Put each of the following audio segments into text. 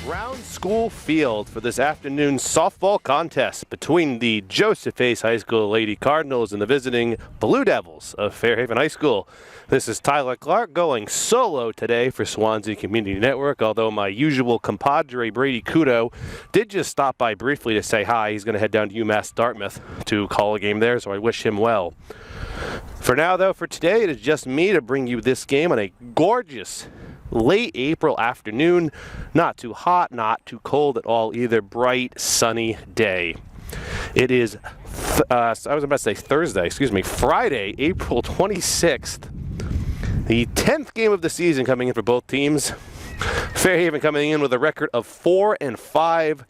Brown School Field for this afternoon's softball contest between the JCHS High School Lady Cardinals and the visiting Blue Devils of Fairhaven High School. This is Tyler Clark going solo today for Swansea Community Network, although my usual compadre Brady Kudo did just stop by briefly to say hi. He's going to head down to UMass Dartmouth to call a game there, so I wish him well. For now, though, for today, it is just me to bring you this game on a gorgeous late April afternoon. Not too hot, not too cold at all either. Bright, sunny day. It is, I was about to say Thursday, Friday, April 26th. The 10th game of the season coming in for both teams. Fairhaven coming in with a record of 4-5,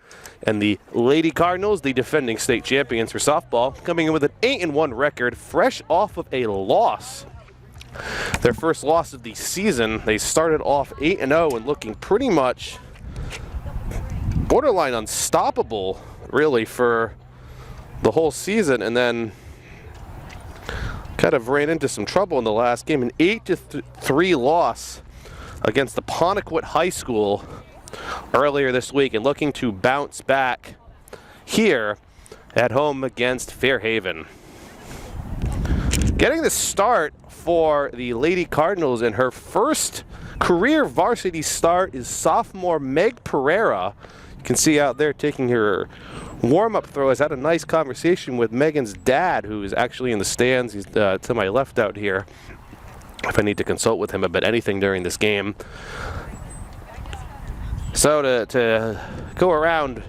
and the Lady Cardinals, the defending state champions for softball, coming in with an 8-1 record, fresh off of a loss. Their first loss of the season. They started off 8-0 and looking pretty much borderline unstoppable, really, for the whole season, and then kind of ran into some trouble in the last game. An 8-3 loss against the Pontiac High School earlier this week, and looking to bounce back here at home against Fairhaven. Getting the start for the Lady Cardinals in her first career varsity start is sophomore Meg Pereira. You can see out there taking her warm-up throw. Has had a nice conversation with Megan's dad, who is actually in the stands. He's to my left out here, if I need to consult with him about anything during this game. So to go around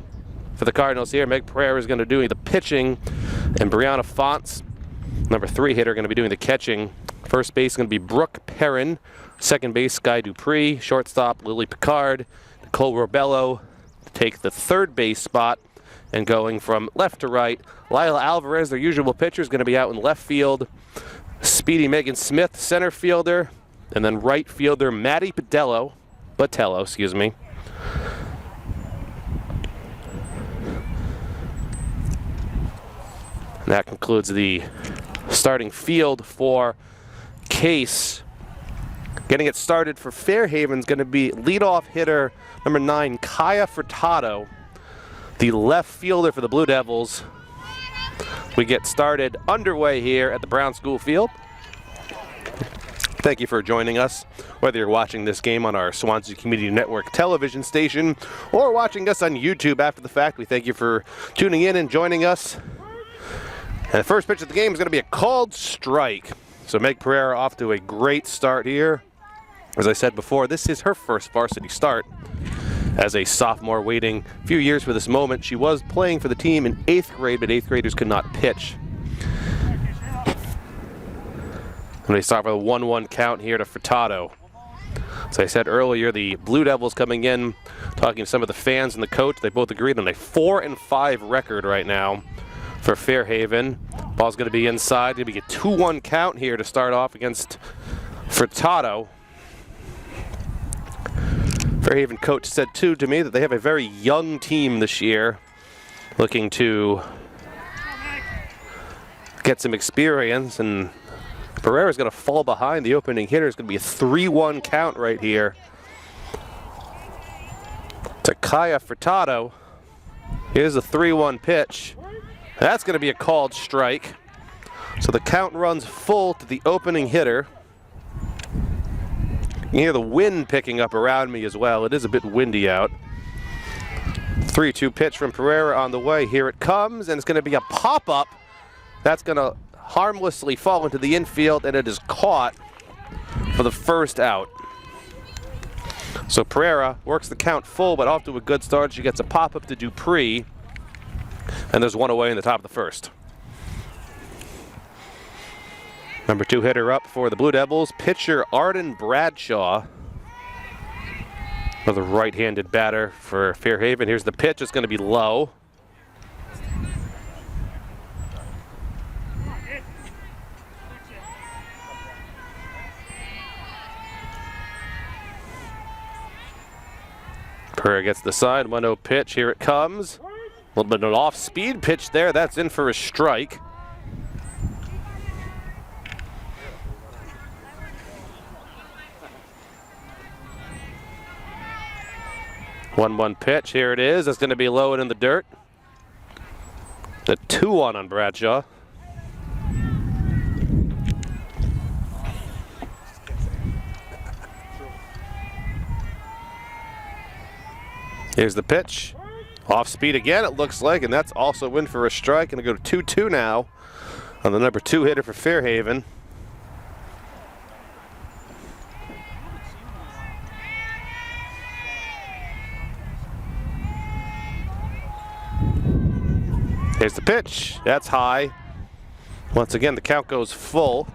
for the Cardinals here, Meg Pereira is going to do the pitching, and Brianna Fonts, number 3 hitter, going to be doing the catching. First base is going to be Brooke Perrin. Second base, Sky Dupree. Shortstop, Lily Picard. Nicole Robello take the third base spot. And going from left to right, Lila Alvarez, their usual pitcher, is going to be out in left field. Speedy Megan Smith, center fielder. And then right fielder, Maddie Botello. And that concludes the starting field for Case. Getting it started for Fairhaven is going to be leadoff hitter number 9, Kaya Furtado, the left fielder for the Blue Devils. We get started underway here at the Brown School Field. Thank you for joining us, whether you're watching this game on our Swansea Community Network television station or watching us on YouTube after the fact. We thank you for tuning in and joining us. And the first pitch of the game is going to be a called strike. So Meg Pereira off to a great start here. As I said before, this is her first varsity start as a sophomore, waiting a few years for this moment. She was playing for the team in 8th grade, but 8th graders could not pitch. And they start with a 1-1 count here to Furtado. As I said earlier, the Blue Devils coming in, talking to some of the fans and the coach, they both agreed on a 4-5 record right now for Fairhaven. Ball's going to be inside. Going to be a 2-1 count here to start off against Furtado. Fairhaven coach said too to me that they have a very young team this year, looking to get some experience, and Pereira's going to fall behind the opening hitter. It's going to be a 3-1 count right here to Kaya Furtado. Here's a 3-1 pitch. That's going to be a called strike. So the count runs full to the opening hitter. You can hear the wind picking up around me as well. It is a bit windy out. 3-2 pitch from Pereira on the way. Here it comes, and it's going to be a pop-up. That's going to harmlessly fall into the infield, and it is caught for the first out. So Pereira works the count full, but off to a good start. She gets a pop-up to Dupree. And there's one away in the top of the first. Number 2 hitter up for the Blue Devils, pitcher Arden Bradshaw. Another right-handed batter for Fairhaven. Here's the pitch. It's going to be low. Pereira gets the side. 1-0 pitch. Here it comes. A little bit of an off-speed pitch there. That's in for a strike. 1-1 pitch. Here it is. It's going to be low and in the dirt. The 2-1 on Bradshaw. Here's the pitch. Off speed again, it looks like, and that's also in for a strike. Going to go to 2-2 now on the number 2 hitter for Fairhaven. Here's the pitch. That's high. Once again, the count goes full.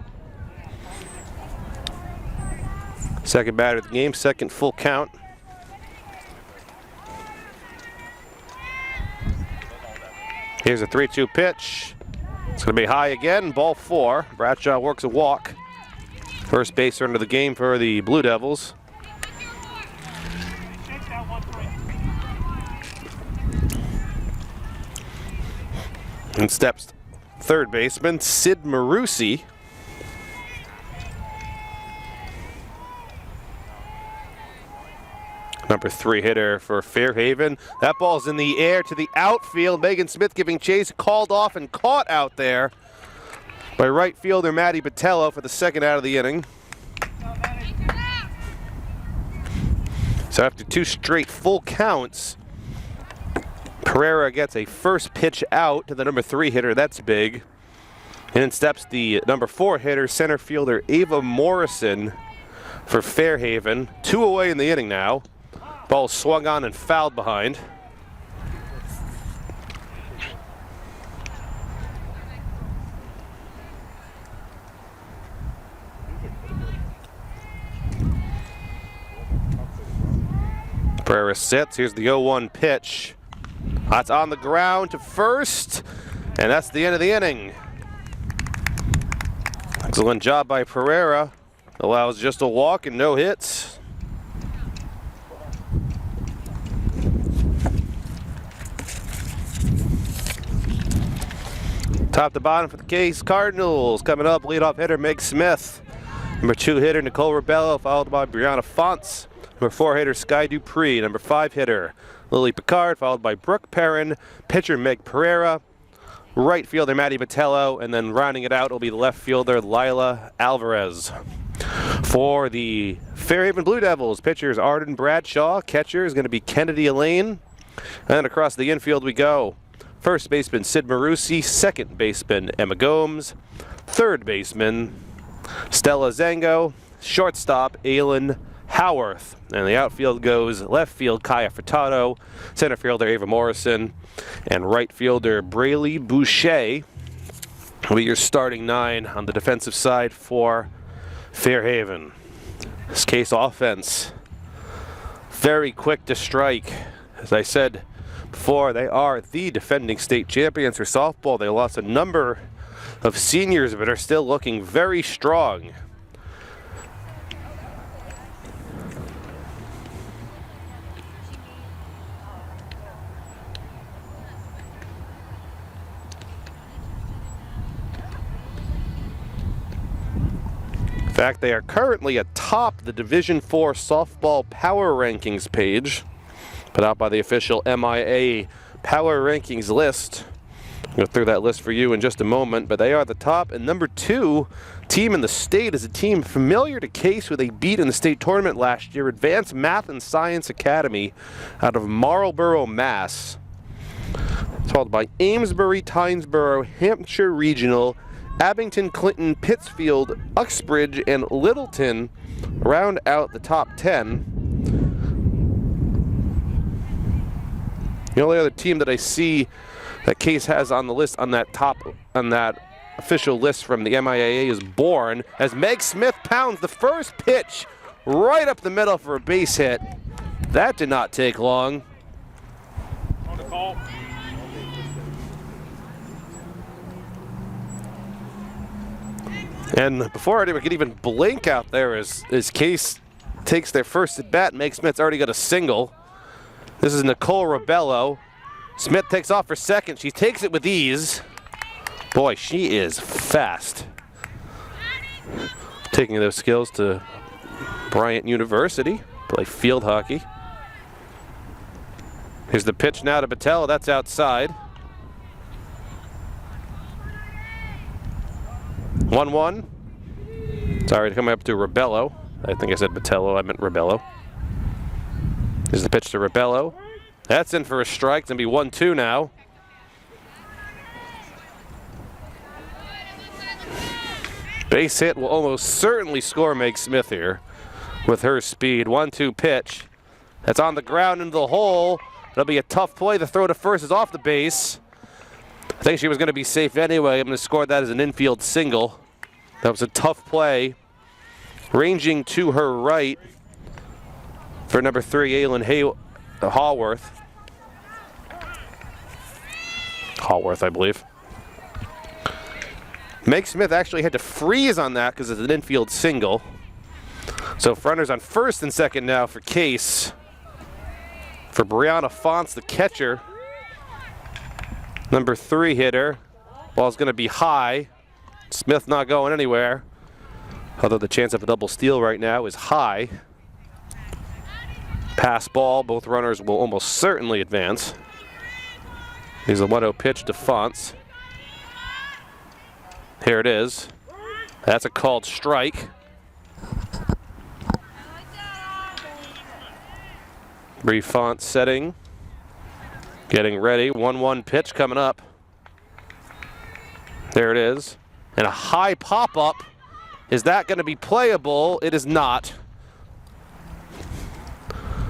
Second batter of the game, second full count. Here's a 3-2 pitch. It's going to be high again, ball 4. Bradshaw works a walk. First baser under the game for the Blue Devils. And steps third baseman, Sid Marusi. Number 3 hitter for Fairhaven. That ball's in the air to the outfield. Megan Smith giving chase, called off and caught out there by right fielder Maddie Botello for the second out of the inning. So after 2 straight full counts, Pereira gets a first pitch out to the number 3 hitter. That's big. And in steps the number 4 hitter, center fielder Ava Morrison for Fairhaven. 2 away in the inning now. Ball swung on and fouled behind. Pereira sits. Here's the 0-1 pitch. That's on the ground to first, and that's the end of the inning. Excellent job by Pereira. Allows just a walk and no hits. Top to bottom for the Case Cardinals. Coming up, leadoff hitter Meg Smith. Number 2 hitter Nicole Rebello, followed by Brianna Fonts. Number 4 hitter Sky Dupree. Number 5 hitter Lily Picard, followed by Brooke Perrin. Pitcher Meg Pereira. Right fielder Maddie Botello, and then rounding it out will be the left fielder Lila Alvarez. For the Fairhaven Blue Devils, pitchers Arden Bradshaw. Catcher is going to be Kennedy Elaine. And across the infield we go. First baseman Sid Marusi, second baseman Emma Gomes, third baseman Stella Zango, shortstop Aylin Howarth. And the outfield goes left field Kaya Furtado, center fielder Ava Morrison, and right fielder Braylee Boucher will be your starting 9 on the defensive side for Fairhaven. This Case offense, very quick to strike. As I said before, they are the defending state champions for softball. They lost a number of seniors, but are still looking very strong. In fact, they are currently atop the Division IV softball power rankings page, put out by the official MIA power rankings list. I'll go through that list for you in just a moment, but they are the top and number 2 team in the state is a team familiar to Case with a beat in the state tournament last year, Advanced Math and Science Academy out of Marlborough, Mass. It's followed by Amesbury, Tynesboro, Hampshire Regional, Abington, Clinton, Pittsfield, Uxbridge, and Littleton round out the top 10. The only other team that I see that Case has on the list on that official list from the MIAA is Bourne, as Meg Smith pounds the first pitch right up the middle for a base hit. That did not take long. On the call. And before anyone could even blink out there as Case takes their first at bat, Meg Smith's already got a single. This is Nicole Rebello. Smith takes off for second. She takes it with ease. Boy, she is fast. Taking those skills to Bryant University, play field hockey. Here's the pitch now to Battello. That's outside. 1-1. Sorry, coming up to Rebello. I think I said Battello. I meant Rebello. Here's the pitch to Rebello. That's in for a strike. It's going to be 1-2 now. Base hit will almost certainly score Meg Smith here with her speed. 1-2 pitch. That's on the ground into the hole. It'll be a tough play. The throw to first is off the base. I think she was going to be safe anyway. I'm going to score that as an infield single. That was a tough play. Ranging to her right for number 3, Aylin Hallworth. Hallworth, I believe. Meg Smith actually had to freeze on that because it's an infield single. So runners on first and second now for Case. For Brianna Fonts, the catcher. Number 3 hitter. Ball's going to be high. Smith not going anywhere. Although the chance of a double steal right now is high. Pass ball. Both runners will almost certainly advance. Here's a 1-0 pitch to Fonts. Here it is. That's a called strike. Bree Fonts setting. Getting ready. 1-1 pitch coming up. There it is. And a high pop-up. Is that going to be playable? It is not.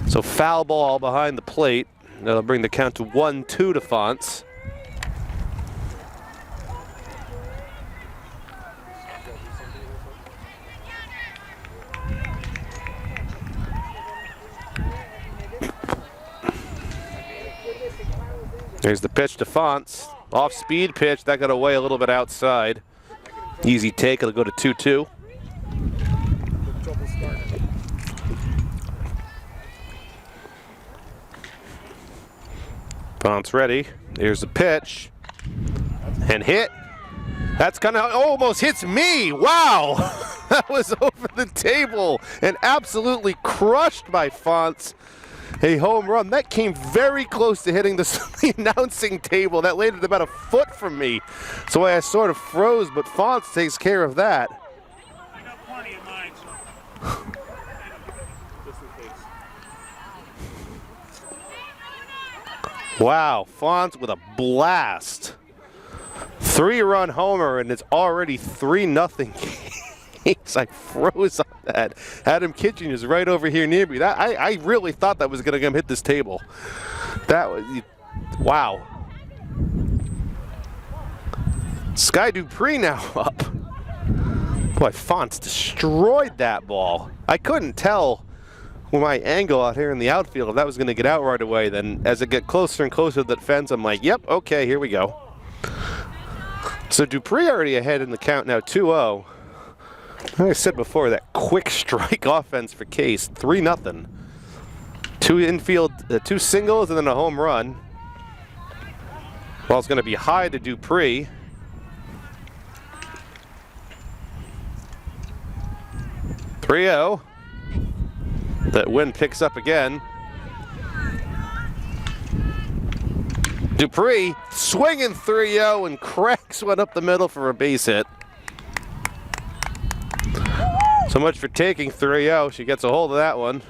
So foul ball behind the plate. That'll bring the count to 1-2 to Fonts. There's the pitch to Fonts. Off-speed pitch. That got away a little bit outside. Easy take. It'll go to 2-2. Fonts ready. Here's the pitch. And hit. That's kind of almost hits me. Wow. That was over the table and absolutely crushed by Fonts. A home run. That came very close to hitting the announcing table. That landed about a foot from me. So I sort of froze, but Fonts takes care of that. I got plenty of mine, so. Just in case. Wow, Fonts with a blast. 3-run homer, and it's already 3-0. I froze on that. Adam Kitchen is right over here near me. I really thought that was going to hit this table. That was, wow. Sky Dupree now up. Boy, Fonts destroyed that ball. I couldn't tell with my angle out here in the outfield if that was going to get out right away. Then as it got closer and closer to the fence, I'm like, yep, okay, here we go. So Dupree already ahead in the count now, 2-0. Like I said before, that quick strike offense for Case, 3-0. 2 infield, 2 singles and then a home run. Ball's going to be high to Dupree. That wind picks up again. Dupree swinging 3-0 and cracks one up the middle for a base hit. So much for taking 3-0. She gets a hold of that one.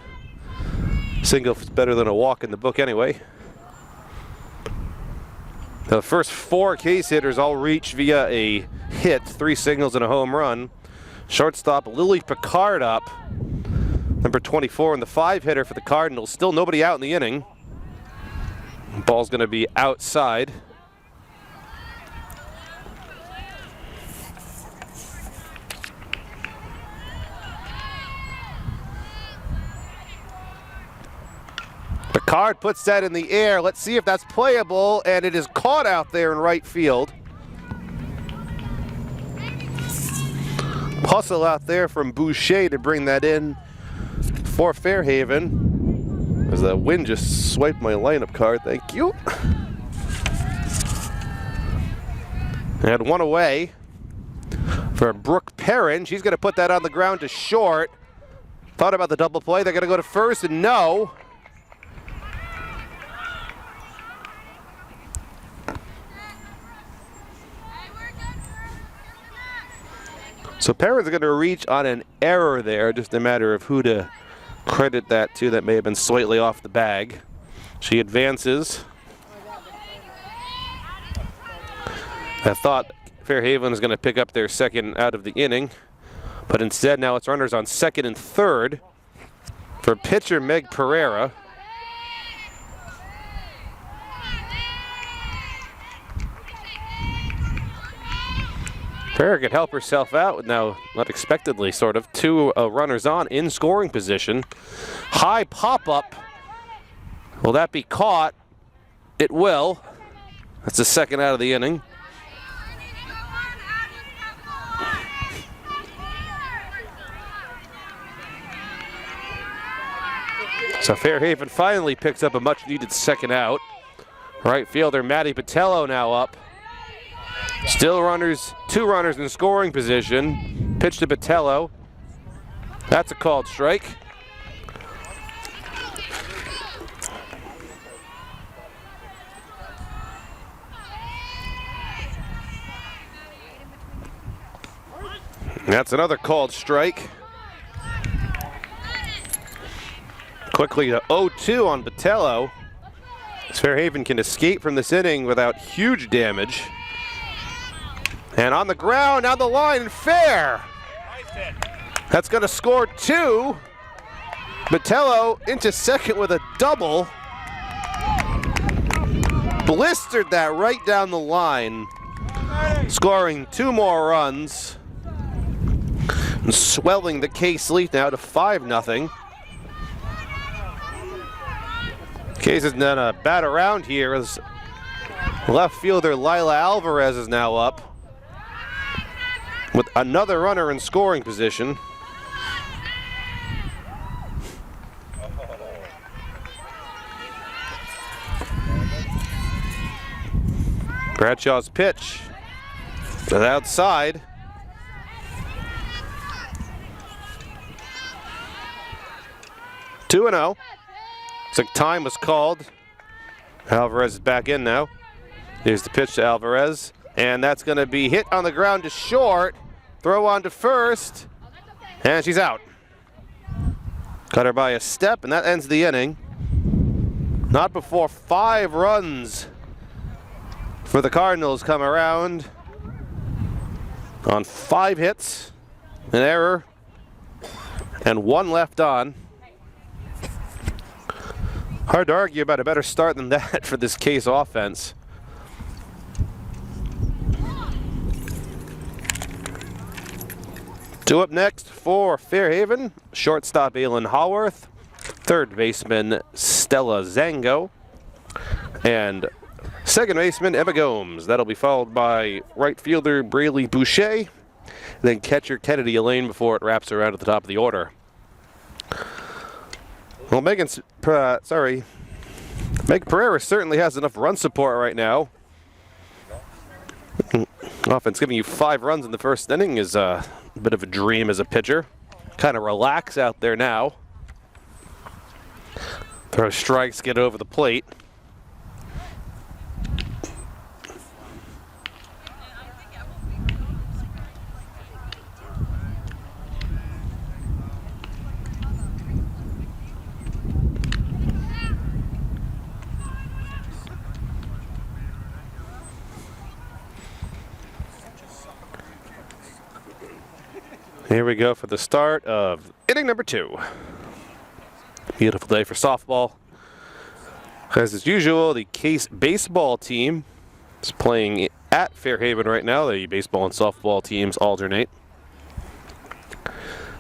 Single is better than a walk in the book anyway. The first 4 Case hitters all reach via a hit, 3 singles and a home run. Shortstop Lily Picard up. Number 24 and the 5-hitter for the Cardinals. Still nobody out in the inning. Ball's going to be outside. Picard puts that in the air. Let's see if that's playable, and it is caught out there in right field. Hustle out there from Boucher to bring that in for Fairhaven. As the wind just swiped my lineup card, thank you. And one away for Brooke Perrin. She's going to put that on the ground to short. Thought about the double play. They're going to go to first, and no. So Perrin's going to reach on an error there, just a matter of who to credit that to. That may have been slightly off the bag. She advances. I thought Fairhaven was going to pick up their second out of the inning, but instead now it's runners on second and third for pitcher Meg Pereira. Pereira could help herself out with now, unexpectedly, sort of, two runners on in scoring position. High pop-up. Will that be caught? It will. That's the second out of the inning. So Fairhaven finally picks up a much-needed second out. Right fielder Maddie Patello now up. Still runners, two runners in scoring position. Pitch to Patello. That's a called strike. That's another called strike. Quickly to 0-2 on Patello. Fairhaven can escape from this inning without huge damage. And on the ground, down the line, fair. That's going to score two. Patello into second with a double. Blistered that right down the line, scoring two more runs. And swelling the Case lead now to 5-0. Case has done a bat around here as left fielder Lila Alvarez is now up with another runner in scoring position. Bradshaw's pitch to the outside. Two and 0. Looks like time was called. Alvarez is back in now. Here's the pitch to Alvarez. And that's going to be hit on the ground to short. Throw on to first. And she's out. Cut her by a step, and that ends the inning. Not before 5 runs for the Cardinals come around on 5 hits, an error, and 1 left on. Hard to argue about a better start than that for this Case offense. Two up next for Fairhaven, shortstop Aylin Haworth, third baseman Stella Zango, and second baseman Emma Gomes. That'll be followed by right fielder Braylee Boucher, then catcher Kennedy Elaine before it wraps around at the top of the order. Well, Meg Pereira certainly has enough run support right now. Offense giving you 5 runs in the first inning is a bit of a dream as a pitcher. Kind of relax out there now. Throw strikes, get over the plate. Here we go for the start of inning number 2. Beautiful day for softball. As usual, the Case baseball team is playing at Fairhaven right now. The baseball and softball teams alternate.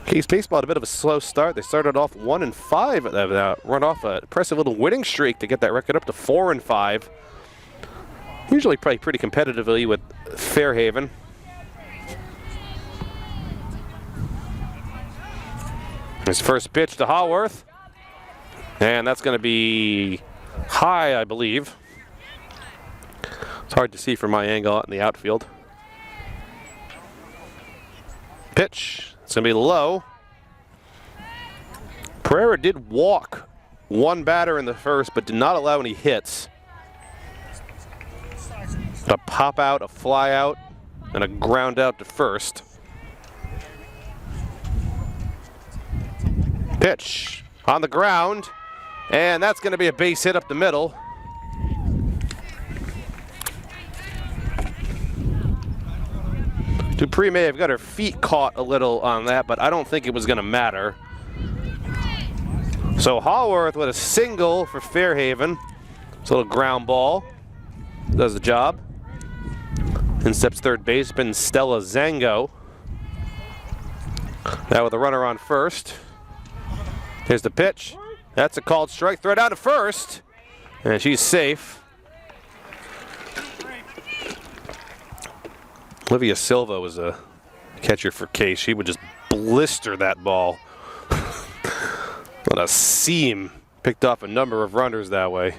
Case baseball had a bit of a slow start. They started off 1-5, run off an impressive little winning streak to get that record up to 4-5. Usually play pretty competitively with Fairhaven. His first pitch to Haworth, and that's going to be high, I believe. It's hard to see from my angle out in the outfield. Pitch, it's going to be low. Pereira did walk one batter in the first, but did not allow any hits. A pop out, a fly out, and a ground out to first. Pitch on the ground, and that's going to be a base hit up the middle. Dupree may have got her feet caught a little on that, but I don't think it was going to matter. So Hallworth with a single for Fairhaven. It's a little ground ball. Does the job. In steps third baseman Stella Zango. Now with a runner on first. Here's the pitch. That's a called strike. Throw down to first. And she's safe. Olivia Silva was a catcher for Case. She would just blister that ball. What a seam. Picked off a number of runners that way.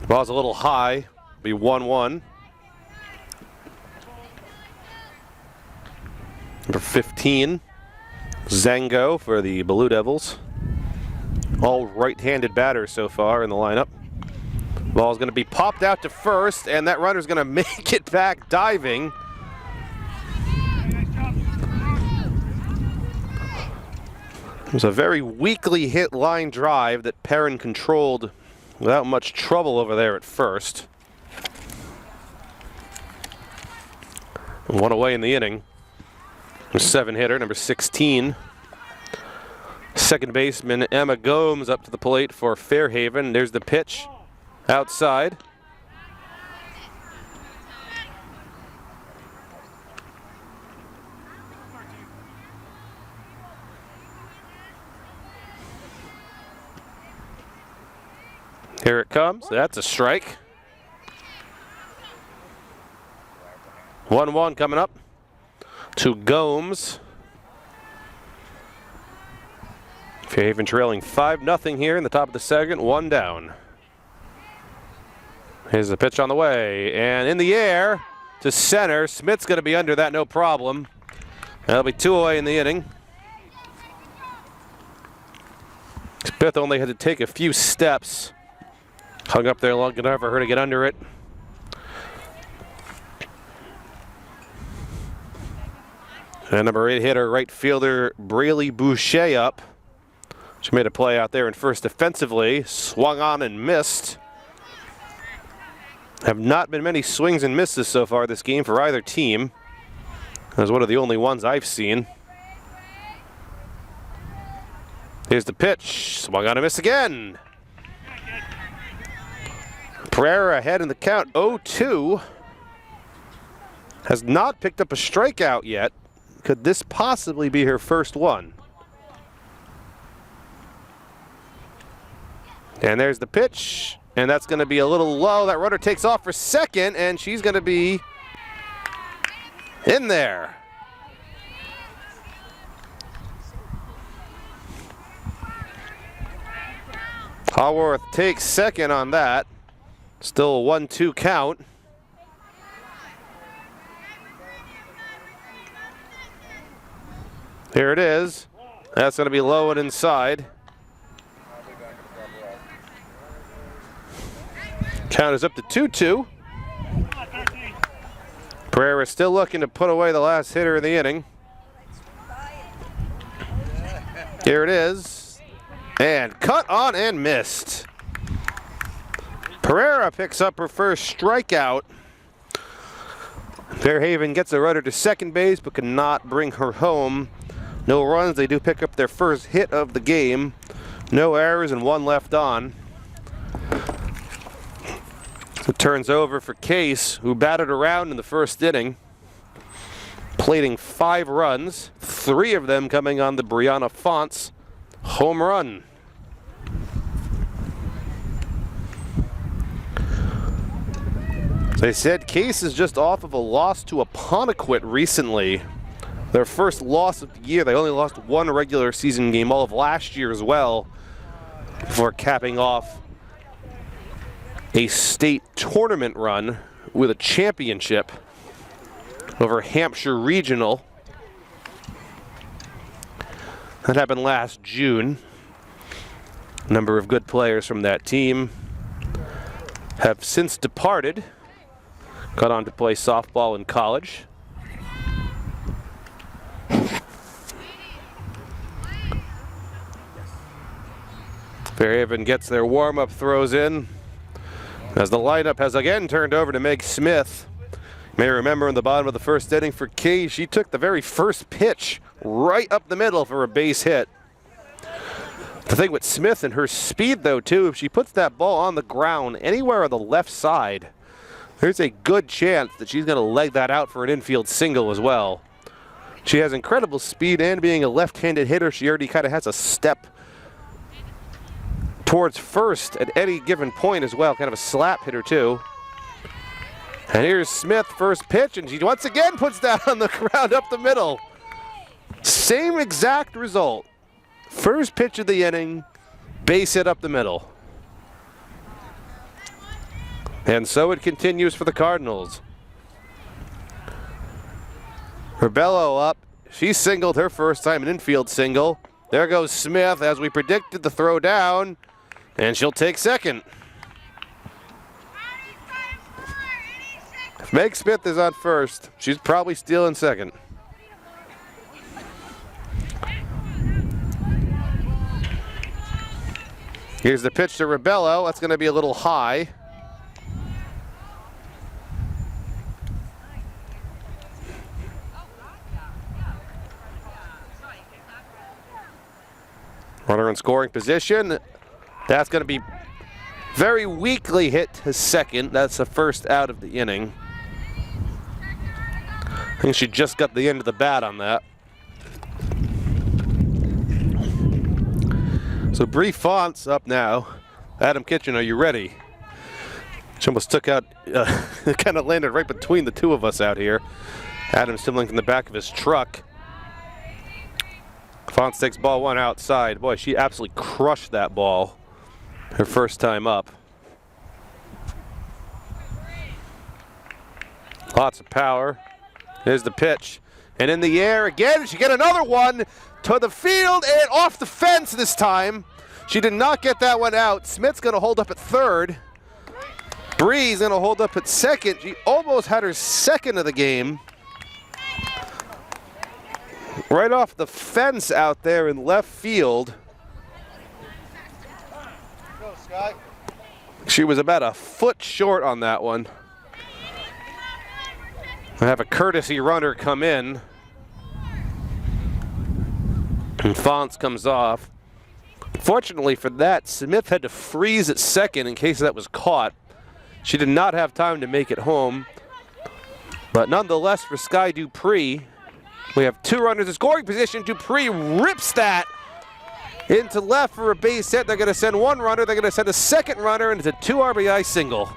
Ball's a little high. Be 1-1. Number 15, Zango for the Blue Devils. All right-handed batters so far in the lineup. Ball's going to be popped out to first, and that runner's going to make it back diving. It was a very weakly hit line drive that Perrin controlled without much trouble over there at first. One away in the inning. Seven hitter, number 16. Second baseman Emma Gomes up to the plate for Fairhaven. There's the pitch outside. Here it comes. That's a strike. 1-1 coming up to Gomes. Fairhaven trailing 5-0 here in the top of the second, one down. Here's the pitch on the way, and in the air to center. Smith's going to be under that, no problem. That'll be two away in the inning. Smith only had to take a few steps. Hung up there long enough for her to get under it. And number 8 hitter, right fielder Braylee Boucher up. She made a play out there in first defensively. Swung on and missed. Have not been many swings and misses so far this game for either team. That's one of the only ones I've seen. Here's the pitch. Swung on and missed again. Pereira ahead in the count, 0-2. Has not picked up a strikeout yet. Could this possibly be her first one? And there's the pitch, and that's going to be a little low. That runner takes off for second, and she's going to be in there. Haworth takes second on that. Still a 1-2 count. Here it is. That's going to be low and inside. Count is up to 2-2. Pereira still looking to put away the last hitter of the inning. Here it is. And cut on and missed. Pereira picks up her first strikeout. Fairhaven gets a runner to second base but cannot bring her home. No runs. They do pick up their first hit of the game. No errors and one left on. It turns over for Case, who batted around in the first inning, plating 5 runs, 3 of them coming on the Brianna Fonts home run. As I said, Case is just off of a loss to Apponequet recently. Their first loss of the year. They only lost 1 regular season game all of last year as well, before capping off a state tournament run with a championship over Hampshire Regional. That happened last June. A number of good players from that team have since departed, gone on to play softball in college. Fairhaven gets their warm-up throws in as the lineup has again turned over to Meg Smith. You may remember in the bottom of the first inning for Key, she took the very first pitch right up the middle for a base hit. The thing with Smith and her speed, though, too, if she puts that ball on the ground anywhere on the left side, there's a good chance that she's going to leg that out for an infield single as well. She has incredible speed, and being a left-handed hitter, she already kind of has a step towards first at any given point as well, kind of a slap hitter, too. And here's Smith, first pitch, and she once again puts that on the ground up the middle. Same exact result. First pitch of the inning, base hit up the middle. And so it continues for the Cardinals. Rebello up. She singled her first time, an infield single. There goes Smith, as we predicted, the throw down, and she'll take second. If Meg Smith is on first, she's probably stealing second. Here's the pitch to Rebello. That's going to be a little high. Runner in scoring position. That's going to be very weakly hit to second. That's the first out of the inning. I think she just got the end of the bat on that. So Bree Font's up now. Adam Kitchen, are you ready? She almost took out, kind of landed right between the two of us out here. Adam still in the back of his truck. Fonts takes ball one outside. Boy, she absolutely crushed that ball her first time up. Lots of power. Here's the pitch. And in the air again, she get another one to the field and off the fence this time. She did not get that one out. Smith's going to hold up at third. Bree's going to hold up at second. She almost had her second of the game. Right off the fence out there in left field. She was about a foot short on that one. I have a courtesy runner come in. And Fonts comes off. Fortunately for that, Smith had to freeze at second in case that was caught. She did not have time to make it home. But nonetheless, for Sky Dupree, we have two runners in scoring position. Dupree rips that into left for a base hit. They're going to send one runner. They're going to send a second runner, and it's a 2 RBI single.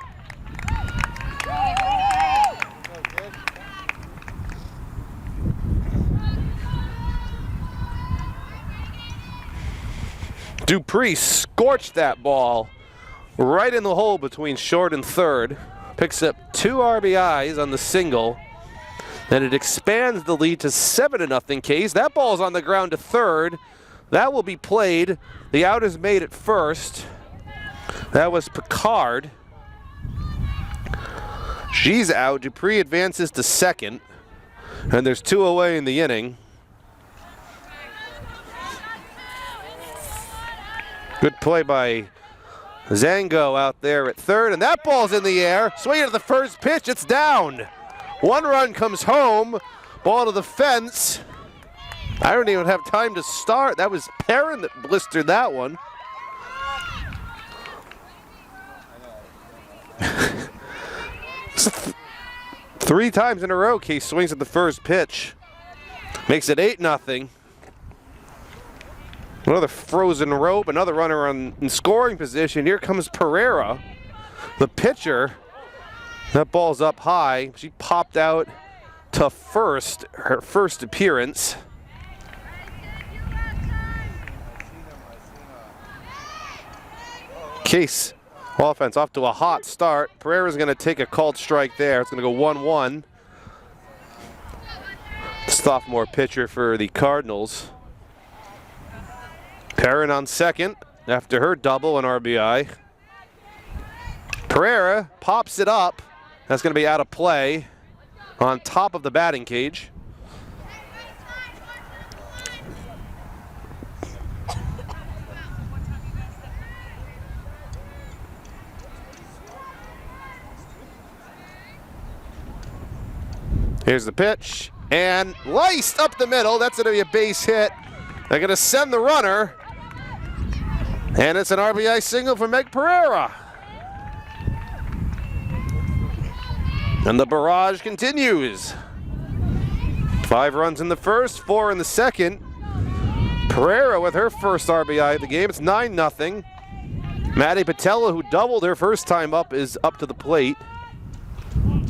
Dupree scorched that ball right in the hole between short and third. Picks up 2 RBIs on the single. Then it expands the lead to 7-0 Case. That ball's on the ground to third. That will be played. The out is made at first. That was Picard. She's out. Dupree advances to second. And there's 2 away in the inning. Good play by Zango out there at third, and that ball's in the air. Swing to the first pitch, it's down. 1 run comes home, ball to the fence. I don't even have time to start. That was Perrin that blistered that one. Three times in a row, Case swings at the first pitch. Makes it 8-0. Another frozen rope, another runner in scoring position. Here comes Pereira, the pitcher. That ball's up high. She popped out to first, her first appearance. Case offense off to a hot start. Pereira's going to take a called strike there. It's going to go 1-1. Sophomore pitcher for the Cardinals. Perrin on second after her double and RBI. Pereira pops it up. That's going to be out of play on top of the batting cage. Here's the pitch, and laced up the middle. That's going to be a base hit. They're going to send the runner, and it's an RBI single for Meg Pereira. And the barrage continues. 5 runs in the first, 4 in the second. Pereira with her first RBI of the game. It's 9-0. Maddie Patella, who doubled her first time up, is up to the plate.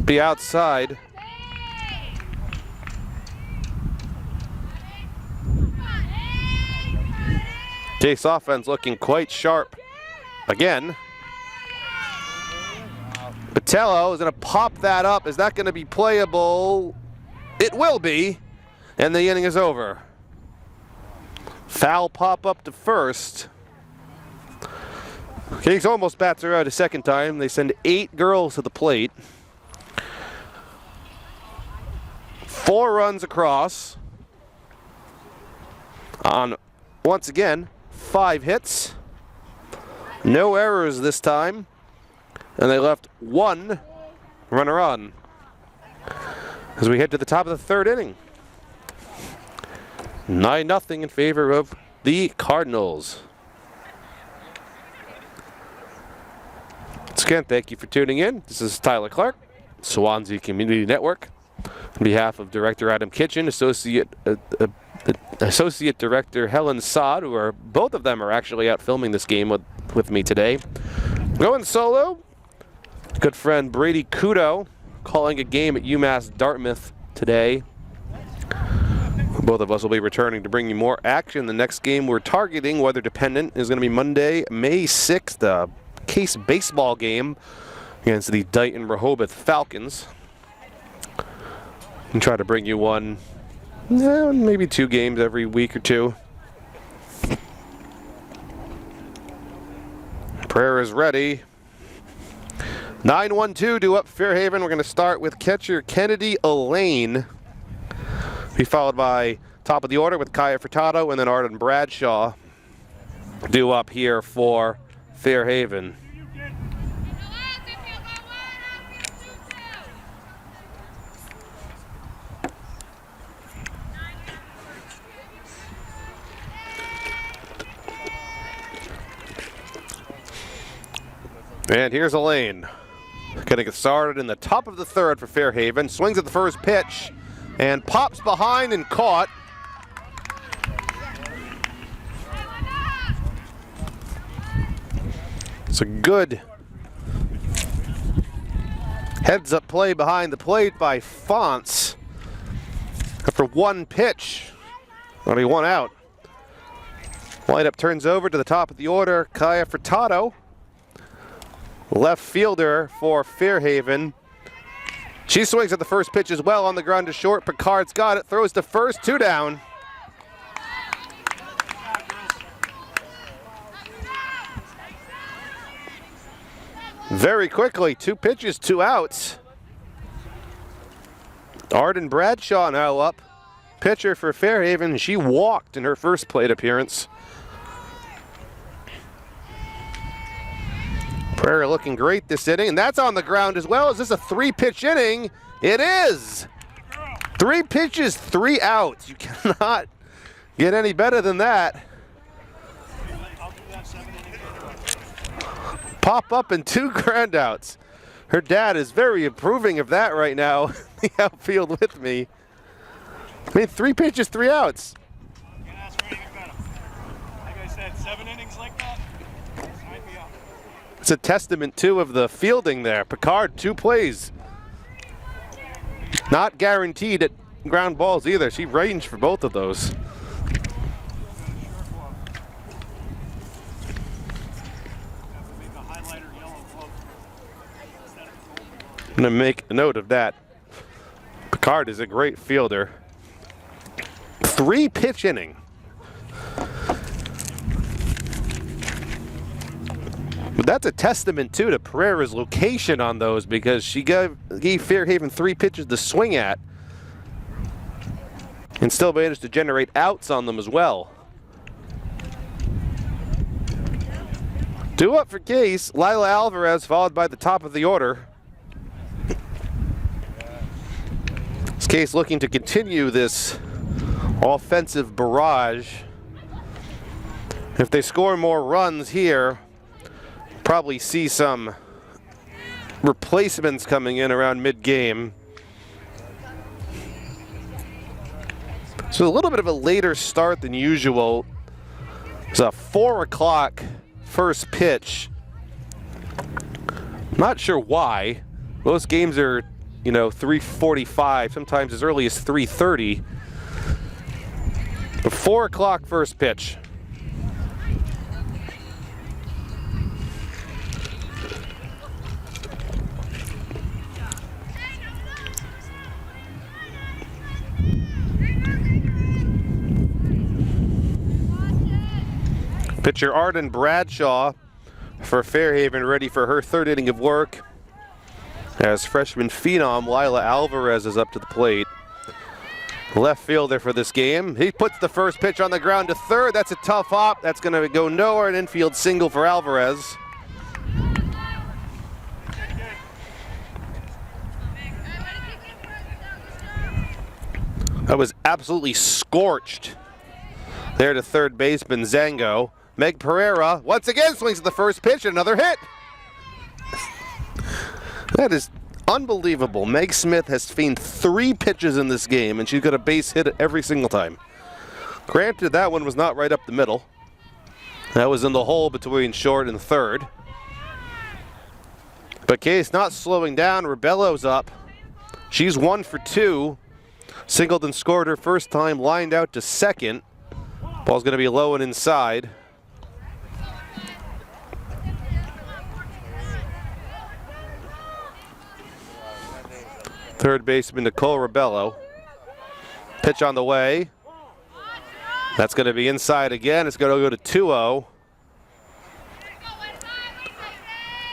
Be outside. Case offense looking quite sharp again. Patello is going to pop that up. Is that going to be playable? It will be. And the inning is over. Foul pop up to first. Case almost bats her out a second time. They send 8 girls to the plate. 4 runs across. On, once again, 5 hits. No errors this time. And they left 1 runner on as we head to the top of the 3rd inning. 9-0 in favor of the Cardinals. Once again, thank you for tuning in. This is Tyler Clark, Swansea Community Network. On behalf of Director Adam Kitchen, Associate Director Helen Sod, who are both of them are actually out filming this game with me today. Going solo, good friend Brady Kudo calling a game at UMass Dartmouth today. Both of us will be returning to bring you more action. The next game we're targeting, weather dependent, is going to be Monday, May 6th, a Case baseball game against the Dighton Rehoboth Falcons. And try to bring you one, maybe 2 games every week or 2. Prayer is ready. 9-1-2 due up Fairhaven. We're going to start with catcher Kennedy Elaine. Be followed by top of the order with Kaya Furtado and then Arden Bradshaw due up here for Fairhaven. And here's Elaine. Going to get started in the top of the 3rd for Fairhaven. Swings at the first pitch and pops behind and caught. It's a good heads-up play behind the plate by Fonts. After 1 pitch, only 1 out. Lineup turns over to the top of the order. Kaya Furtado, left fielder for Fairhaven. She swings at the first pitch as well, on the ground to short. Picard's got it, throws to first, 2 down. Very quickly, 2 pitches, 2 outs. Arden Bradshaw now up. Pitcher for Fairhaven. She walked in her first plate appearance. Prairie looking great this inning, and that's on the ground as well. Is this a 3-pitch inning? It is. 3 pitches, 3 outs. You cannot get any better than that. Pop up and 2 ground outs. Her dad is very approving of that right now. The outfield with me. I mean, 3 pitches, 3 outs. Can't ask for anything better. Like I said, 7 innings like that, sign me up. It's a testament, too, of the fielding there. Picard, 2 plays. Not guaranteed at ground balls either. She ranged for both of those. I'm going to make a note of that. Picard is a great fielder. 3-pitch inning. But that's a testament, too, to Pereira's location on those, because she gave Fairhaven 3 pitches to swing at and still managed to generate outs on them as well. 2 up for Case. Lila Alvarez followed by the top of the order. Case looking to continue this offensive barrage. If they score more runs here, probably see some replacements coming in around mid-game. So a little bit of a later start than usual. It's a 4 o'clock first pitch. Not sure why. Most games are, 3:45, sometimes as early as 3:30. But 4 o'clock first pitch. Pitcher Arden Bradshaw for Fairhaven ready for her third inning of work as freshman phenom Lila Alvarez is up to the plate. Left fielder for this game. He puts the first pitch on the ground to third. That's a tough hop. That's going to go nowhere. An infield single for Alvarez. That was absolutely scorched there to third baseman Zango. Meg Pereira once again swings at the first pitch, another hit. That is unbelievable. Meg Smith has seen 3 pitches in this game, and she's got a base hit every single time. Granted, that one was not right up the middle. That was in the hole between short and third. But Case not slowing down. Rebello's up. She's 1 for 2. Singled and scored her first time, lined out to second. Ball's going to be low and inside. Third baseman Nicole Rebello. Pitch on the way. That's going to be inside again. It's going to go to 2-0.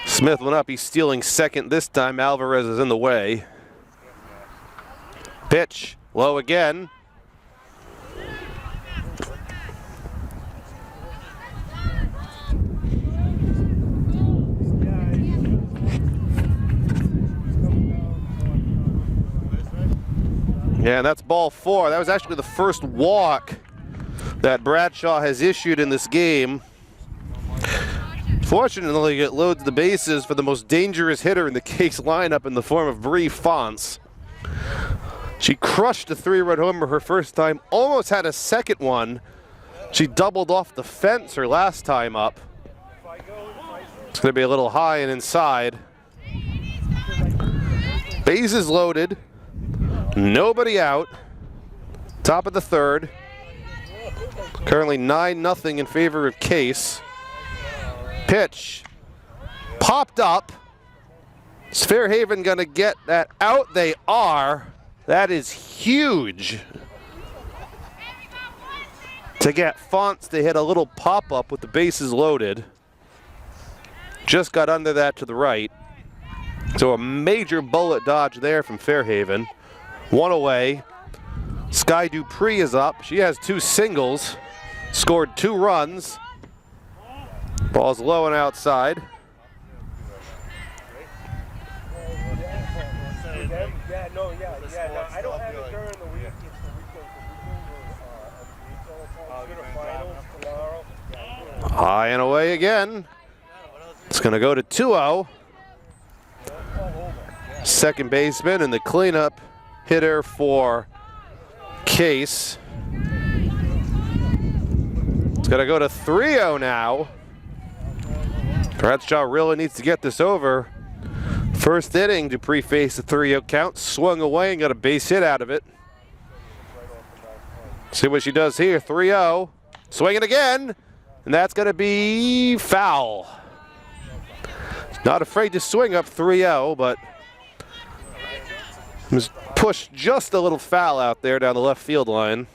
Smith will not be stealing second this time. Alvarez is in the way. Pitch low again. Yeah, and that's ball 4. That was actually the first walk that Bradshaw has issued in this game. Fortunately, it loads the bases for the most dangerous hitter in the Case lineup in the form of Bree Fonts. She crushed a 3-run homer her first time, almost had a second one. She doubled off the fence her last time up. It's going to be a little high and inside. Bases loaded. Nobody out. Top of the third. Currently 9-0 in favor of Case. Pitch. Popped up. Is Fairhaven going to get that out? They are. That is huge. To get Fonts to hit a little pop-up with the bases loaded. Just got under that to the right. So a major bullet dodge there from Fairhaven. 1 away. Sky Dupree is up. She has 2 singles. Scored 2 runs. Ball's low and outside. I don't have it during the week. High and away again. It's going to go to 2-0. Second baseman and the cleanup hitter for Case. It's going to go to 3-0 now. Bradshaw really needs to get this over. First inning, Dupree faced a 3-0 count, swung away and got a base hit out of it. See what she does here, 3-0. Swinging again, and that's going to be foul. Not afraid to swing up 3-0, but was pushed just a little foul out there down the left field line.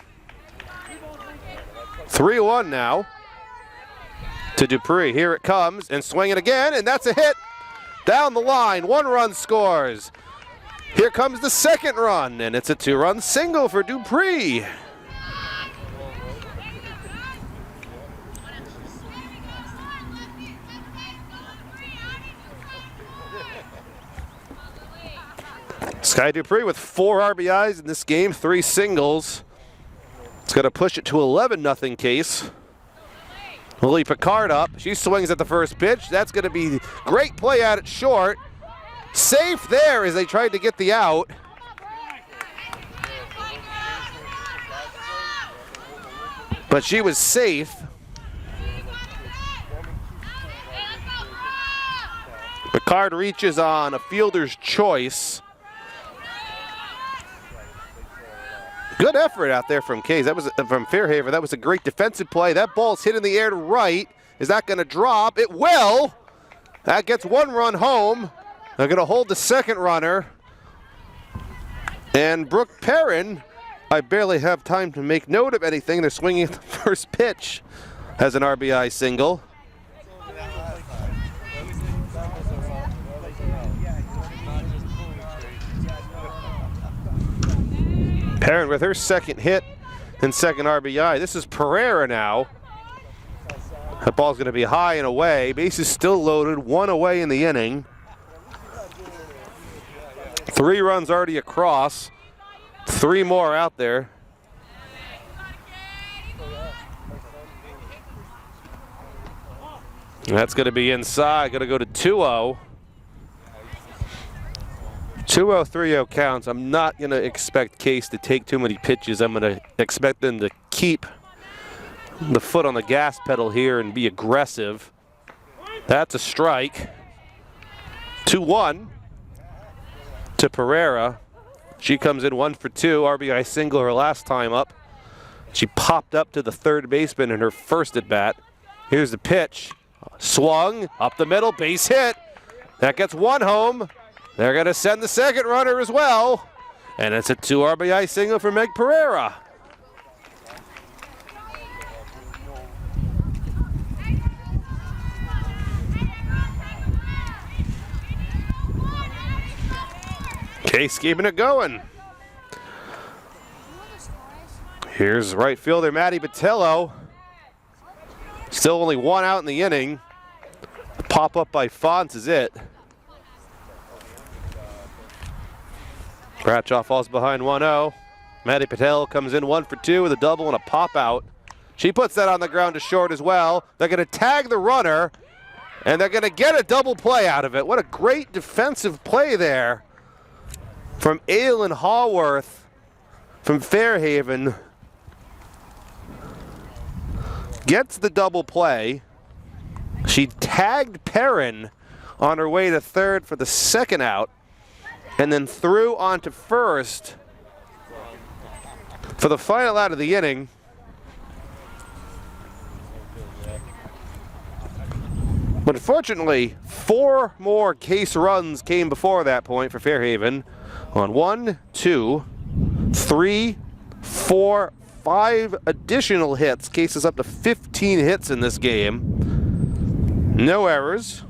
3-1 now to Dupree. Here it comes, and swinging again, and that's a hit. Down the line, 1 run scores. Here comes the second run, and it's a 2-run single for Dupree. Sky Dupree with 4 RBIs in this game, 3 singles. It's going to push it to 11-0 Case. Lily Picard up. She swings at the first pitch. That's going to be great play at it short. Safe there as they tried to get the out. But she was safe. Picard reaches on a fielder's choice. Good effort out there from Case. That was from Fairhaven. That was a great defensive play. That ball's hit in the air to right. Is that going to drop? It will. That gets 1 run home. They're going to hold the second runner. And Brooke Perrin, I barely have time to make note of anything. They're swinging at the first pitch as an RBI single. Perrin with her second hit and second RBI. This is Pereira now. That ball's going to be high and away. Bases still loaded, 1 away in the inning. 3 runs already across. 3 more out there. That's going to be inside. Going to go to 2-0. 2-0, 3-0 counts. I'm not going to expect Case to take too many pitches. I'm going to expect them to keep the foot on the gas pedal here and be aggressive. That's a strike. 2-1 to Pereira. She comes in 1 for 2. RBI single her last time up. She popped up to the third baseman in her first at bat. Here's the pitch. Swung up the middle, base hit. That gets 1 home. They're going to send the second runner as well. And it's a 2 RBI single for Meg Pereira. Case keeping it going. Here's right fielder Maddie Botello. Still only 1 out in the inning. The pop up by Fonts is it. Bradshaw falls behind 1-0. Maddie Patel comes in 1 for 2 with a double and a pop out. She puts that on the ground to short as well. They're going to tag the runner, and they're going to get a double play out of it. What a great defensive play there from Aylin Haworth from Fairhaven. Gets the double play. She tagged Perrin on her way to third for the second out, and then threw onto first for the final out of the inning. But unfortunately, 4 more Case runs came before that point for Fairhaven on 1, 2, 3, 4, 5 additional hits. Case is up to 15 hits in this game. No errors.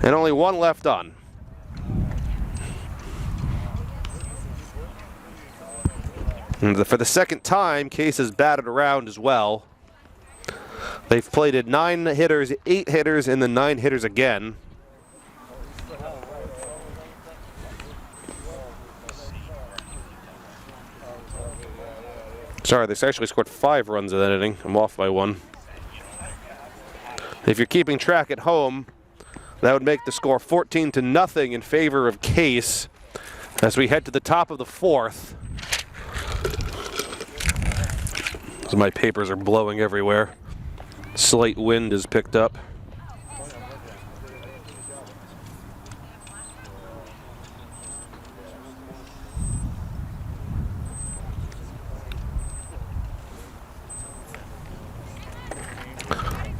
And only 1 left on. And for the second time, Case has batted around as well. They've plated 9 hitters, 8 hitters, and then 9 hitters again. Sorry, they actually scored 5 runs in that inning. I'm off by 1. If you're keeping track at home, that would make the score 14-0 in favor of Case as we head to the top of the 4th. So my papers are blowing everywhere. Slight wind is picked up.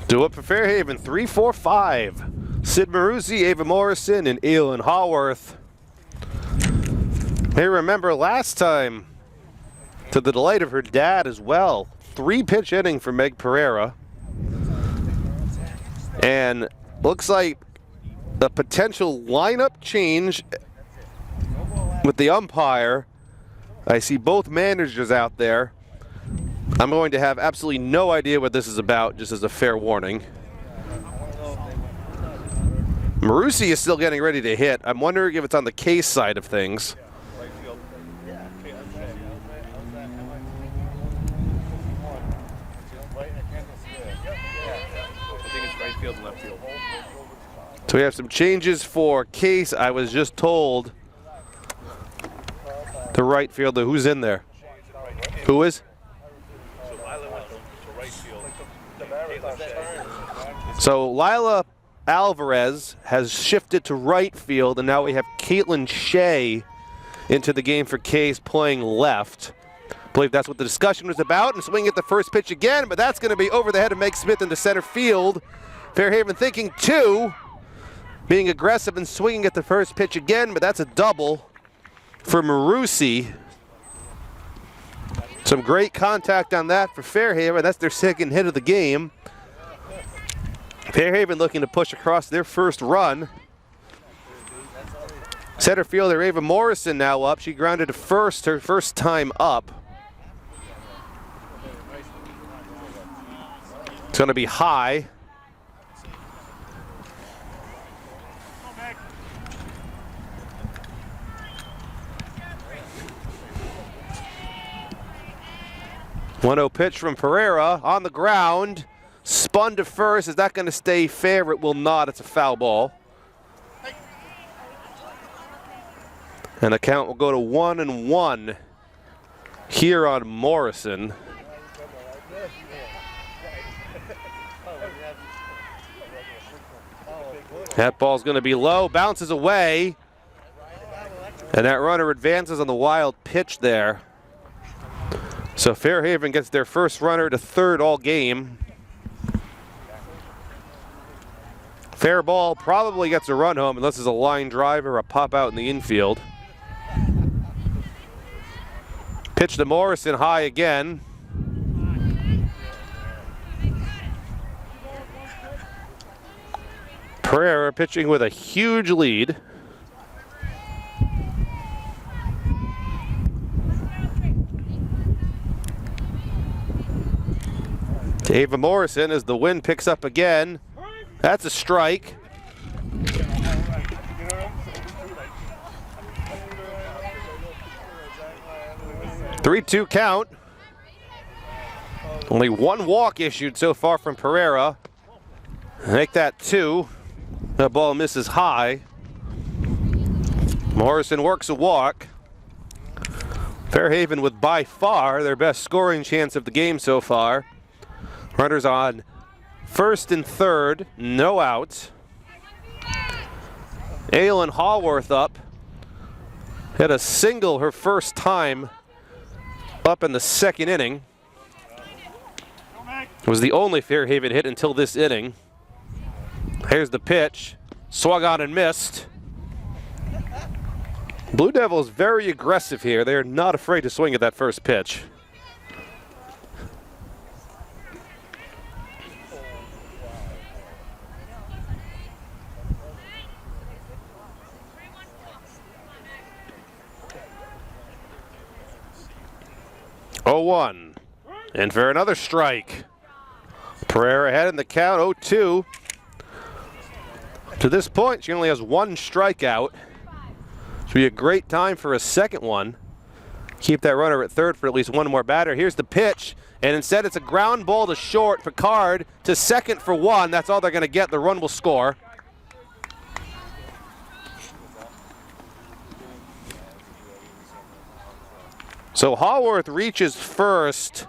Do it for Fairhaven, 3-4-5. Sid Maruzzi, Ava Morrison, and Aylin Haworth. May remember last time, to the delight of her dad as well, 3-pitch inning for Meg Pereira. And looks like a potential lineup change with the umpire. I see both managers out there. I'm going to have absolutely no idea what this is about, just as a fair warning. Marusi is still getting ready to hit. I'm wondering if it's on the case side of things. So we have some changes for Case. I was just told the right fielder. Who's in there? Who is? So Lila Alvarez has shifted to right field, and now we have Caitlin Shea into the game for Case playing left. I believe that's what the discussion was about, and swinging at the first pitch again, but that's going to be over the head of Meg Smith into center field. Fairhaven thinking two, being aggressive and swinging at the first pitch again, but that's a double for Marusi. Some great contact on that for Fairhaven. That's their second hit of the game. Fairhaven looking to push across their first run. Center fielder Ava Morrison now up. She grounded to first, her first time up. It's going to be high. One-0 pitch from Pereira on the ground. Spun to first. Is that going to stay fair? It will not. It's a foul ball. And the count will go to 1-1 here on Morrison. That ball's going to be low. Bounces away. And that runner advances on the wild pitch there. So Fairhaven gets their first runner to third all game. Fair ball probably gets a run home unless it's a line drive or a pop out in the infield. Pitch to Morrison high again. Pereira pitching with a huge lead. To Ava Morrison as the wind picks up again. That's a strike. 3-2 count. Only one walk issued so far from Pereira. Make that 2. That ball misses high. Morrison works a walk. Fairhaven with by far their best scoring chance of the game so far. Runners on first and third, no outs. Aylin Hallworth up. Hit a single her first time up in the second inning. It was the only Fairhaven hit until this inning. Here's the pitch. Swung on and missed. Blue Devils very aggressive here. They are not afraid to swing at that first pitch. Oh, 1. And for another strike. Pereira ahead in the count, 0-2. To this point, she only has one strikeout. Should be a great time for a second one. Keep that runner at third for at least one more batter. Here's the pitch, and instead it's a ground ball to short. Picard to second for 1. That's all they're going to get. The run will score. So Hallworth reaches first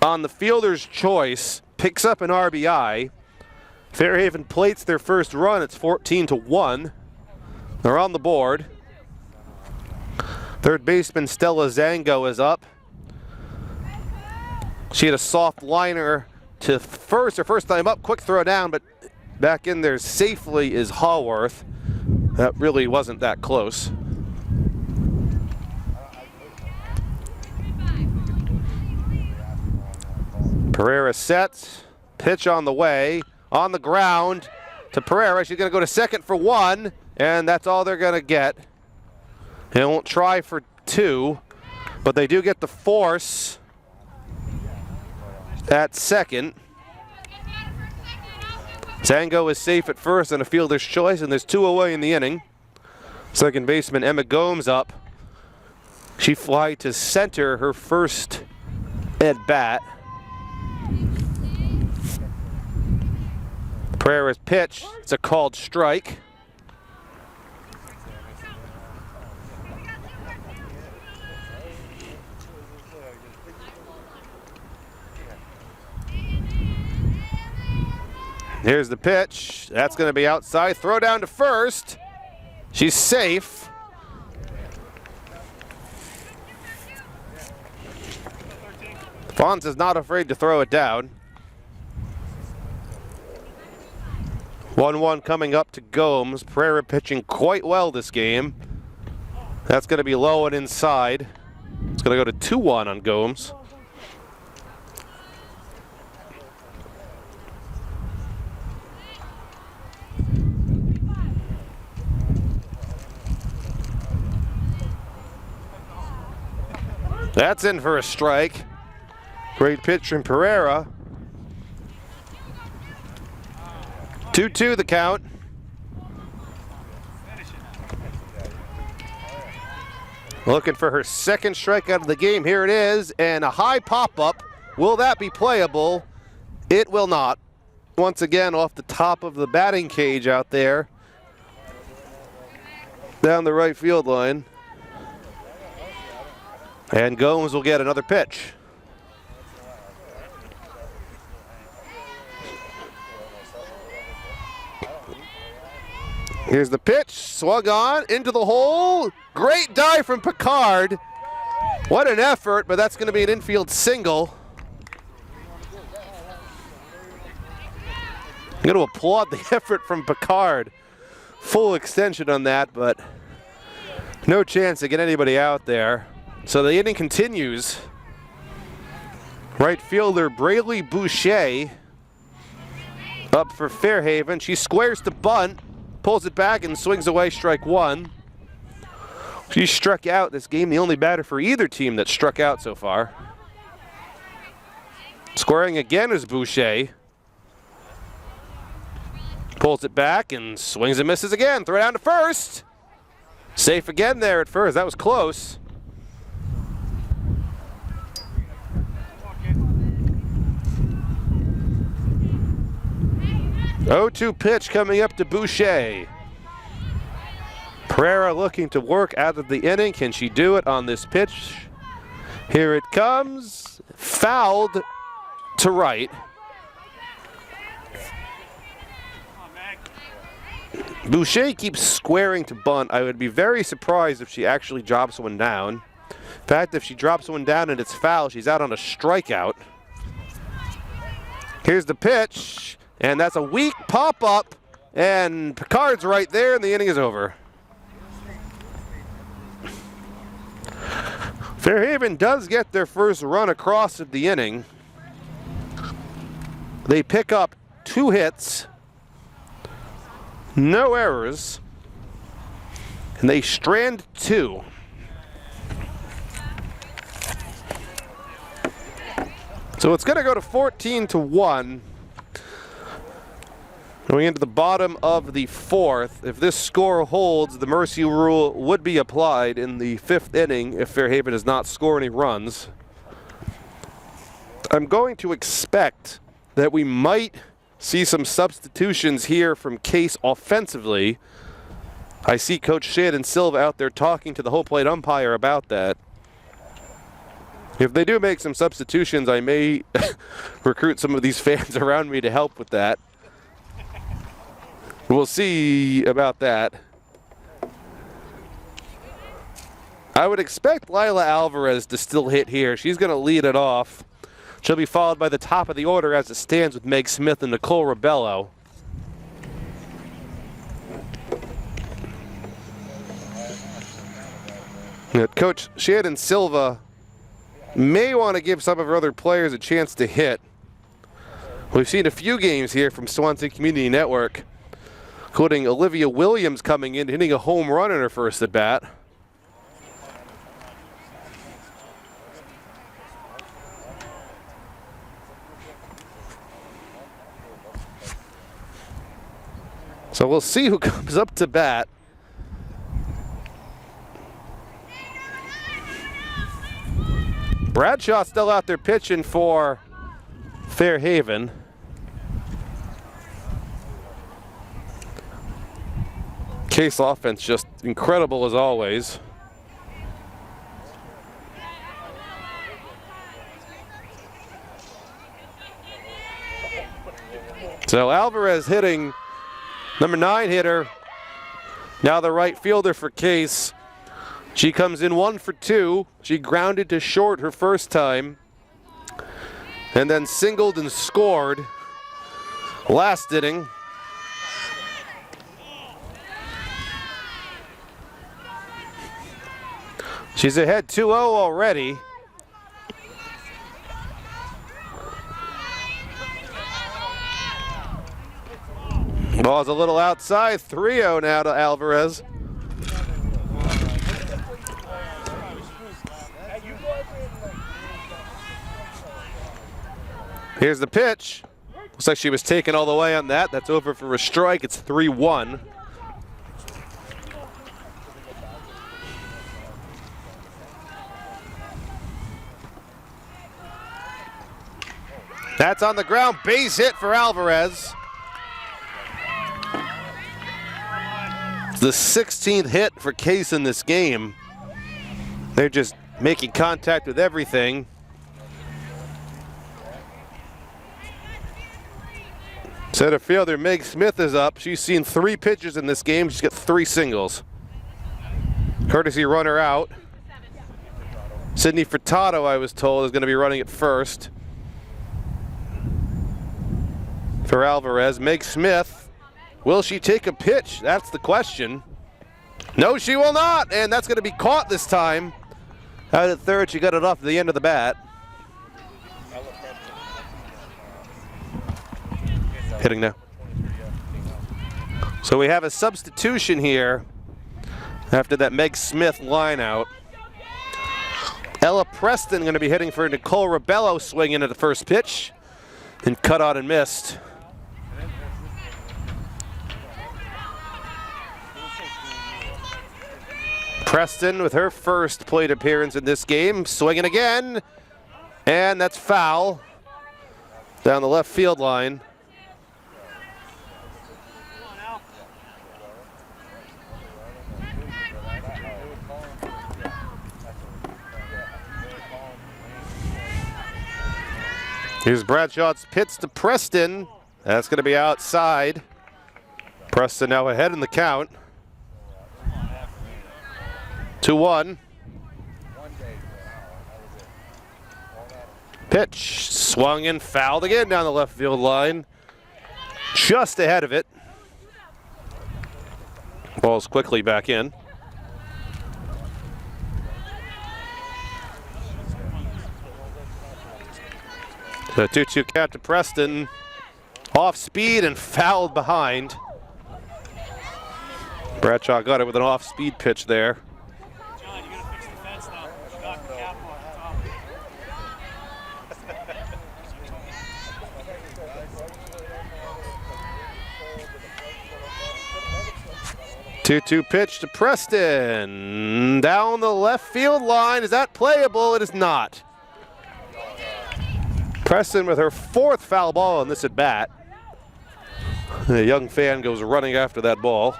on the fielder's choice, picks up an RBI. Fairhaven plates their first run. It's 14-1. They're on the board. Third baseman Stella Zango is up. She had a soft liner to first, her first time up. Quick throw down, but back in there safely is Hallworth. That really wasn't that close. Pereira sets, pitch on the way, on the ground to Pereira. She's going to go to second for 1, and that's all they're going to get. They won't try for 2, but they do get the force at second. Tango is safe at first on a fielder's choice, and there's 2 away in the inning. Second baseman Emma Gomes up. She fly to center her first at bat. Pereira's pitch, it's a called strike. Here's the pitch. That's going to be outside. Throw down to first. She's safe. Fons is not afraid to throw it down. 1-1 coming up to Gomes. Pereira pitching quite well this game. That's going to be low and inside. It's going to go to 2-1 on Gomes. That's in for a strike. Great pitch from Pereira. 2-2 the count. Looking for her second strikeout of the game. Here it is, and a high pop-up. Will that be playable? It will not. Once again, off the top of the batting cage out there. Down the right field line. And Gomes will get another pitch. Here's the pitch, swung on, into the hole. Great dive from Picard. What an effort, but that's going to be an infield single. I'm going to applaud the effort from Picard. Full extension on that, but no chance to get anybody out there. So the inning continues. Right fielder Braylee Boucher up for Fairhaven. She squares to bunt, pulls it back and swings away, strike 1. She struck out this game, the only batter for either team that struck out so far. Squaring again is Boucher. Pulls it back and swings and misses again. Throw down to first. Safe again there at first. That was close. 0-2 pitch coming up to Boucher. Pereira looking to work out of the inning. Can she do it on this pitch? Here it comes. Fouled to right. Boucher keeps squaring to bunt. I would be very surprised if she actually drops one down. In fact, if she drops one down and it's foul, she's out on a strikeout. Here's the pitch. And that's a weak pop-up, and Picard's right there, and the inning is over. Fairhaven does get their first run across of the inning. They pick up 2 hits, no errors, and they strand 2. So it's going to go to 14-1. Going into the bottom of the 4th, if this score holds, the mercy rule would be applied in the 5th inning if Fairhaven does not score any runs. I'm going to expect that we might see some substitutions here from Case offensively. I see Coach Shannon Silva out there talking to the whole plate umpire about that. If they do make some substitutions, I may recruit some of these fans around me to help with that. We'll see about that. I would expect Lila Alvarez to still hit here. She's going to lead it off. She'll be followed by the top of the order as it stands with Meg Smith and Nicole Rebello. Coach Shannon Silva may want to give some of her other players a chance to hit. We've seen a few games here from Swansea Community Network, including Olivia Williams coming in, hitting a home run in her first at bat. So we'll see who comes up to bat. Bradshaw still out there pitching for Fairhaven. Case offense just incredible as always. So Alvarez hitting, number 9 hitter, now the right fielder for Case. She comes in 1 for 2. She grounded to short her first time and then singled and scored last inning. She's ahead 2-0 already. Ball's a little outside, 3-0 now to Alvarez. Here's the pitch. Looks like she was taken all the way on that. That's over for a strike. It's 3-1. That's on the ground. Base hit for Alvarez. The 16th hit for Case in this game. They're just making contact with everything. Center fielder Meg Smith is up. She's seen 3 pitches in this game. She's got 3 singles. Courtesy runner out. Sydney Furtado, I was told, is going to be running at first. For Alvarez, Meg Smith. Will she take a pitch? That's the question. No, she will not, and that's going to be caught this time. Out at third, she got it off the end of the bat. Hitting now. So we have a substitution here after that Meg Smith line out. Ella Preston going to be hitting for Nicole Rebello, swinging at the first pitch and cut out and missed. Preston with her first plate appearance in this game, swinging again, and that's foul down the left field line. Here's Bradshaw's pitch to Preston. That's going to be outside. Preston now ahead in the count. 2-1. Pitch swung and fouled again down the left field line. Just ahead of it. Ball's quickly back in. The 2-2 count to Preston. Off speed and fouled behind. Bradshaw got it with an off-speed pitch there. John, you gotta fix the fence now. You knocked the cap off the top. 2-2 pitch to Preston. Down the left field line. Is that playable? It is not. Preston with her 4th foul ball on this at bat. The young fan goes running after that ball.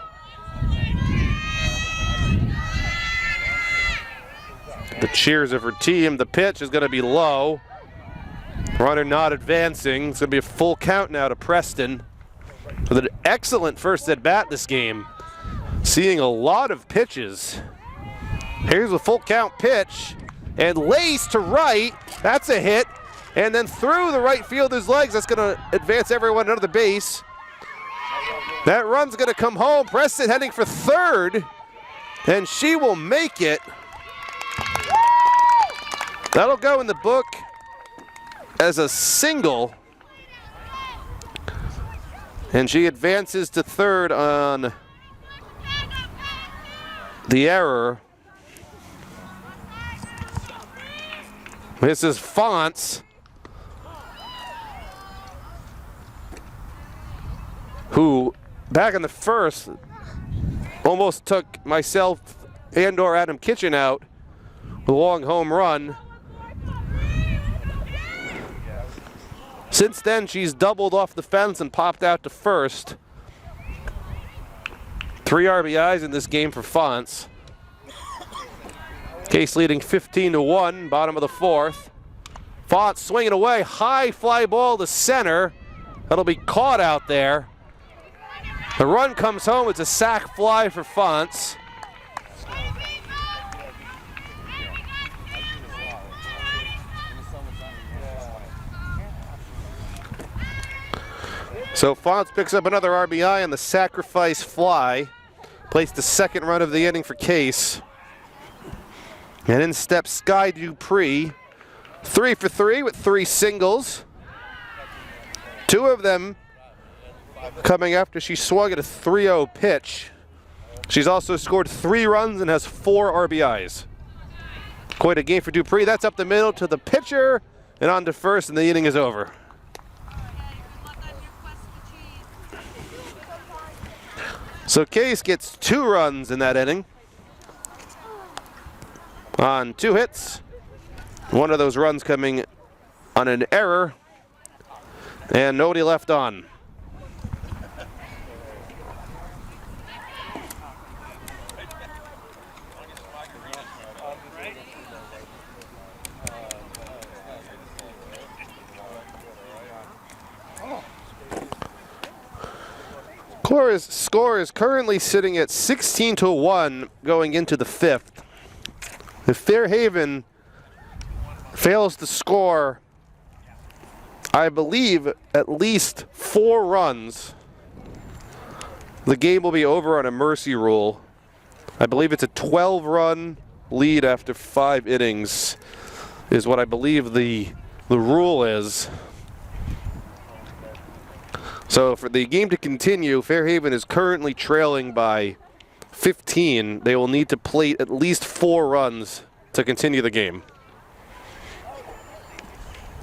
The cheers of her team. The pitch is going to be low. Runner not advancing. It's going to be a full count now to Preston. With an excellent first at bat this game. Seeing a lot of pitches. Here's a full count pitch. And lace to right. That's a hit. And then through the right fielder's legs. That's going to advance everyone under the base. That run's going to come home. Preston heading for third. And she will make it. That'll go in the book as a single. And she advances to third on the error. This is Fonts, who back in the first, almost took myself and or Adam Kitchen out with a long home run. Since then, she's doubled off the fence and popped out to first. 3 RBIs in this game for Fonts. Case leading 15-1, bottom of the fourth. Fonts swinging away, high fly ball to center. That'll be caught out there. The run comes home, it's a sac fly for Fonts. So Fonts picks up another RBI on the sacrifice fly. Placed the second run of the inning for Case. And in steps Sky Dupree. 3 for 3 with 3 singles. 2 of them coming after she swung at a 3-0 pitch. She's also scored 3 runs and has 4 RBIs. Quite a game for Dupree. That's up the middle to the pitcher and on to first, and the inning is over. So Case gets 2 runs in that inning on 2 hits. One of those runs coming on an error, and nobody left on. Cora's score is currently sitting at 16-1 going into the 5th. If Fairhaven fails to score, I believe, at least 4 runs, the game will be over on a mercy rule. I believe it's a 12-run lead after 5 innings is what I believe the rule is. So for the game to continue, Fairhaven is currently trailing by 15. They will need to plate at least 4 runs to continue the game.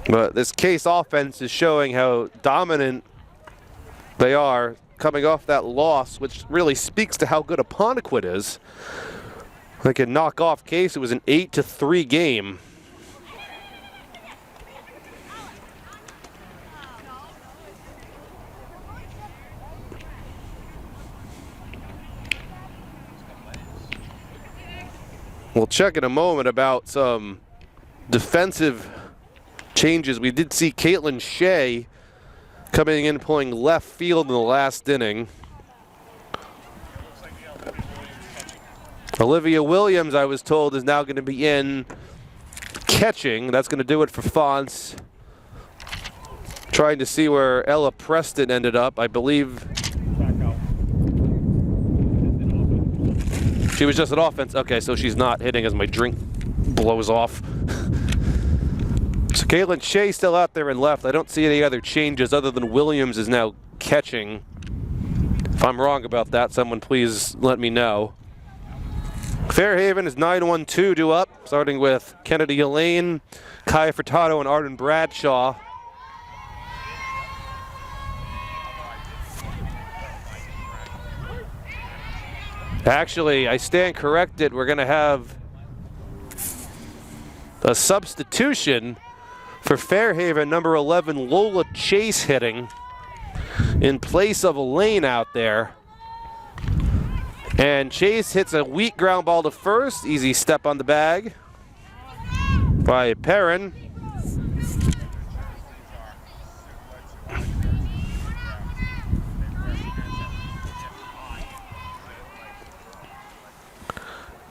But this Case offense is showing how dominant they are coming off that loss, which really speaks to how good Apponequet is. They can knock off Case. It was an 8-3 game. We'll check in a moment about some defensive changes. We did see Caitlin Shea coming in playing left field in the last inning. Olivia Williams, I was told, is now going to be in catching. That's going to do it for Fonts. Trying to see where Ella Preston ended up. I believe she was just an offense. Okay, so she's not hitting as my drink blows off. So Caitlin Shea still out there in left. I don't see any other changes other than Williams is now catching. If I'm wrong about that, someone please let me know. Fairhaven is 9-1-2 due up, starting with Kennedy Elaine, Kaya Furtado, and Arden Bradshaw. Actually, I stand corrected. We're going to have a substitution for Fairhaven, number 11, Lola Chase hitting in place of Elaine out there. And Chase hits a weak ground ball to first. Easy step on the bag by Perrin.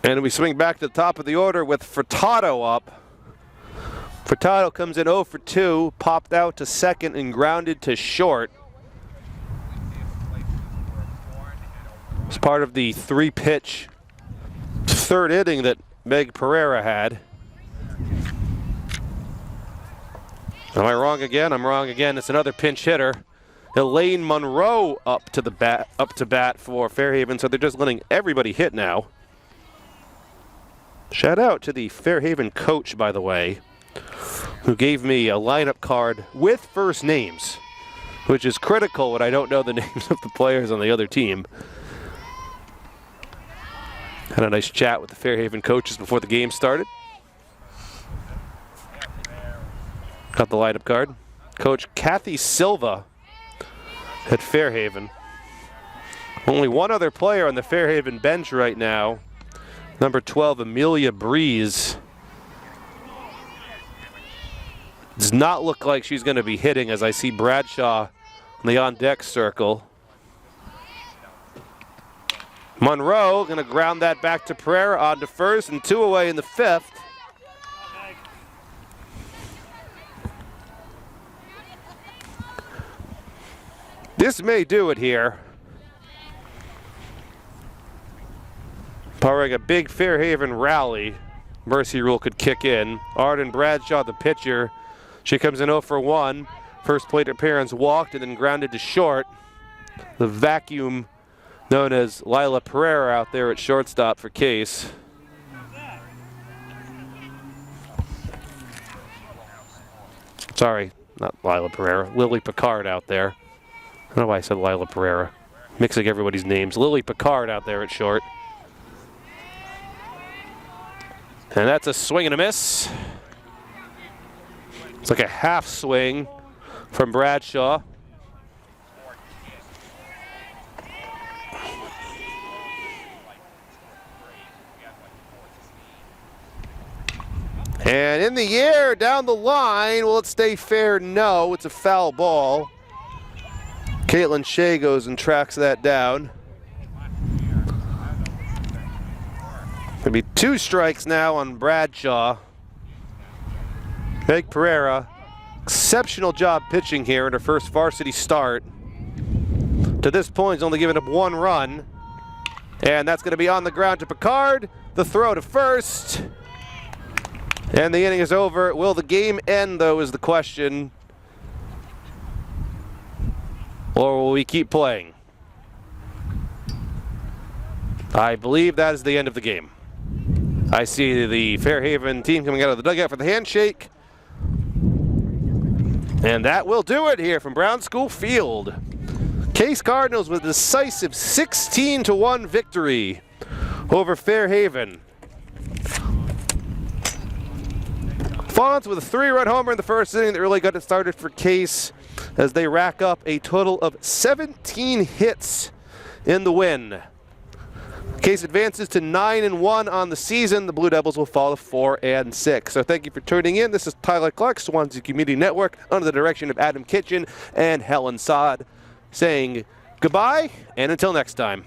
And we swing back to the top of the order with Furtado up. Furtado comes in 0 for 2, popped out to second and grounded to short. It's part of the 3-pitch 3rd inning that Meg Pereira had. Am I wrong again? I'm wrong again. It's another pinch hitter. Elaine Monroe up to bat for Fairhaven, so they're just letting everybody hit now. Shout out to the Fairhaven coach, by the way, who gave me a lineup card with first names. which is critical when I don't know the names of the players on the other team. Had a nice chat with the Fairhaven coaches before the game started. Got the lineup card. Coach Kathy Silva at Fairhaven. Only one other player on the Fairhaven bench right now. Number 12, Amelia Breeze. Does not look like she's going to be hitting as I see Bradshaw in the on-deck circle. Monroe going to ground that back to Pereira on to first and 2 away in the 5th. This may do it here. Powering a big Fairhaven rally. Mercy rule could kick in. Arden Bradshaw, the pitcher. She comes in 0 for 1. First plate appearance walked and then grounded to short. The vacuum known as Lila Pereira out there at shortstop for Case. Sorry, not Lila Pereira. Lily Picard out there. I don't know why I said Lila Pereira. Mixing everybody's names. Lily Picard out there at short. And that's a swing and a miss. It's like a half swing from Bradshaw. And in the air, down the line, will it stay fair? No, it's a foul ball. Caitlin Shea goes and tracks that down. Gonna be 2 strikes now on Bradshaw. Meg Pereira, exceptional job pitching here in her first varsity start. To this point, he's only given up 1 run. And that's gonna be on the ground to Picard. The throw to first. And the inning is over. Will the game end, though, is the question. Or will we keep playing? I believe that is the end of the game. I see the Fairhaven team coming out of the dugout for the handshake. And that will do it here from Brown School Field. Case Cardinals with a decisive 16-1 victory over Fairhaven. Fonz with a 3-run homer in the first inning that really got it started for Case as they rack up a total of 17 hits in the win. Case advances to 9-1 on the season. The Blue Devils will fall to 4-6. So thank you for tuning in. This is Tyler Clark, Swansea Community Network, under the direction of Adam Kitchen and Helen Sod, saying goodbye and until next time.